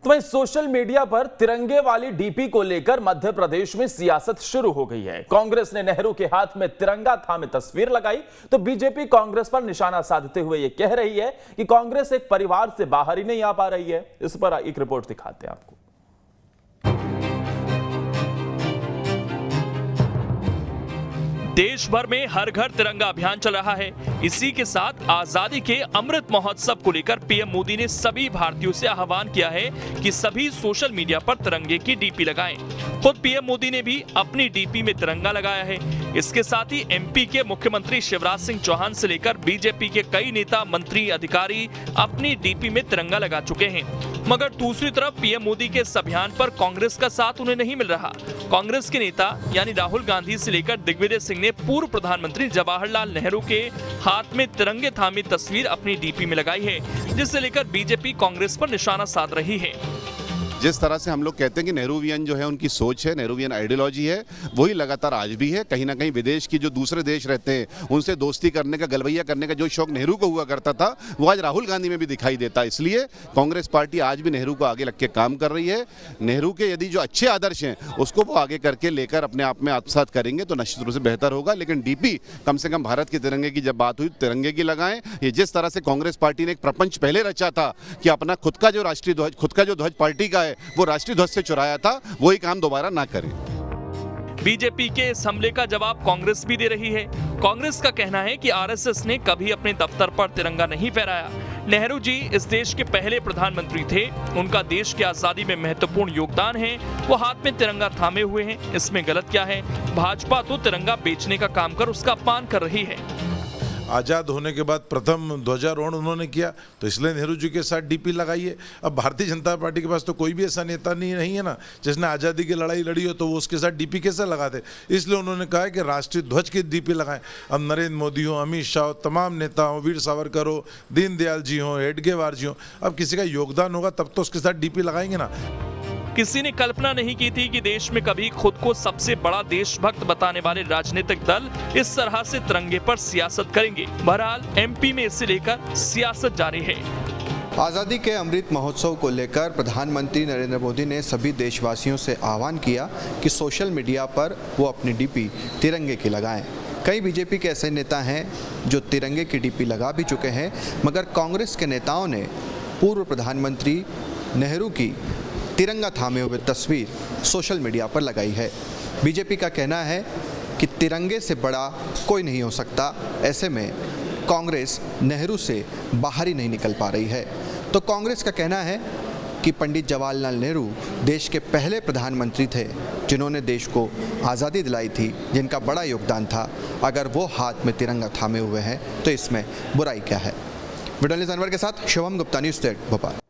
तो वहीं social media पर तिरंगे वाली डीपी को लेकर मध्य प्रदेश में सियासत शुरू हो गई है। कांग्रेस ने नेहरू के हाथ में तिरंगा थामे तस्वीर लगाई तो बीजेपी कांग्रेस पर निशाना साधते हुए यह कह रही है कि कांग्रेस एक परिवार से बाहर ही नहीं आ पा रही है। इस पर एक रिपोर्ट दिखाते हैं आपको। देश भर में हर घर तिरंगा अभियान चल रहा है। इसी के साथ आजादी के अमृत महोत्सव को लेकर पीएम मोदी ने सभी भारतीयों से आह्वान किया है कि सभी सोशल मीडिया पर तिरंगे की डीपी लगाएं। खुद पीएम मोदी ने भी अपनी डीपी में तिरंगा लगाया है। इसके साथ ही एमपी के मुख्यमंत्री शिवराज सिंह चौहान से लेकर बीजेपी के कई नेता, मंत्री, अधिकारी अपनी डीपी में तिरंगा लगा चुके हैं। मगर दूसरी तरफ पीएम मोदी के इस अभियान पर कांग्रेस का साथ उन्हें नहीं मिल रहा। कांग्रेस के नेता यानी राहुल गांधी से लेकर दिग्विजय सिंह ने पूर्व प्रधानमंत्री जवाहरलाल नेहरू के हाथ में तिरंगे थामी तस्वीर अपनी डीपी में लगाई है, जिससे लेकर बीजेपी कांग्रेस पर निशाना साध रही है। जिस तरह से हम लोग कहते हैं कि नेहरूवियन जो है उनकी सोच है, नेहरूवियन आइडियोलॉजी है, वही लगातार आज भी है। कहीं ना कहीं विदेश की जो दूसरे देश रहते हैं उनसे दोस्ती करने का, गलवैया करने का जो शौक नेहरू को हुआ करता था वो आज राहुल गांधी में भी दिखाई देता है। इसलिए कांग्रेस पार्टी आज भी नेहरू को आगे लग के काम कर रही है। नेहरू के यदि जो अच्छे आदर्श हैं उसको वो आगे करके लेकर अपने आप में आत्मसात करेंगे तो निश्चित रूप से बेहतर होगा। लेकिन डीपी कम से कम भारत के तिरंगे की जब बात हुई, तिरंगे की लगाएं। ये जिस तरह से कांग्रेस पार्टी ने एक प्रपंच पहले रचा था कि अपना खुद का जो राष्ट्रीय ध्वज, खुद का जो ध्वज पार्टी का है वो राष्ट्रीय ध्वज से चुराया था, वही काम दोबारा ना करें। बीजेपी के इस हमले का जवाब कांग्रेस भी दे रही है। कांग्रेस का कहना है कि आरएसएस ने कभी अपने दफ्तर पर तिरंगा नहीं फहराया। नेहरू जी इस देश के पहले प्रधानमंत्री थे, उनका देश की आजादी में महत्वपूर्ण योगदान है। वो हाथ में तिरंगा थामे हुए हैं, इसमें गलत क्या है? भाजपा तो तिरंगा बेचने का काम कर उसका अपमान कर रही है। आज़ाद होने के बाद प्रथम ध्वजारोहण उन्होंने किया तो इसलिए नेहरू जी के साथ डीपी लगाई है। अब भारतीय जनता पार्टी के पास तो कोई भी ऐसा नेता नहीं है ना जिसने आज़ादी की लड़ाई लड़ी हो, तो वो उसके साथ डीपी कैसे लगाते। इसलिए उन्होंने कहा है कि राष्ट्रीय ध्वज की डीपी लगाएं। अब नरेंद्र मोदी हो, अमित शाह हो, तमाम नेता हो, वीर सावरकर हो, दीनदयाल जी हो, हेडगेवार जी हो, अब किसी का योगदान होगा तब तो उसके साथ डीपी लगाएंगे ना। किसी ने कल्पना नहीं की थी कि देश में कभी खुद को सबसे बड़ा देशभक्त बताने वाले राजनीतिक दल इस तरह से तिरंगे पर सियासत करेंगे। बहरहाल एमपी में इसे लेकर सियासत जारी है। आज़ादी के अमृत महोत्सव को लेकर प्रधानमंत्री नरेंद्र मोदी ने सभी देशवासियों से आह्वान किया कि सोशल मीडिया पर वो अपनी डीपी तिरंगे की लगाएं। कई बीजेपी के ऐसे नेता हैं जो तिरंगे की डीपी लगा भी चुके हैं, मगर कांग्रेस के नेताओं ने पूर्व प्रधानमंत्री नेहरू की तिरंगा थामे हुए तस्वीर सोशल मीडिया पर लगाई है। बीजेपी का कहना है कि तिरंगे से बड़ा कोई नहीं हो सकता। ऐसे में कांग्रेस नेहरू से बाहर ही नहीं निकल पा रही है। तो कांग्रेस का कहना है कि पंडित जवाहरलाल नेहरू देश के पहले प्रधानमंत्री थे जिन्होंने देश को आज़ादी दिलाई थी, जिनका बड़ा योगदान था। अगर वो हाथ में तिरंगा थामे हुए हैं तो इसमें बुराई क्या है। वीडियो जर्नलिस्ट अनवर के साथ शुभम गुप्ता, न्यूज़ 8 भोपाल।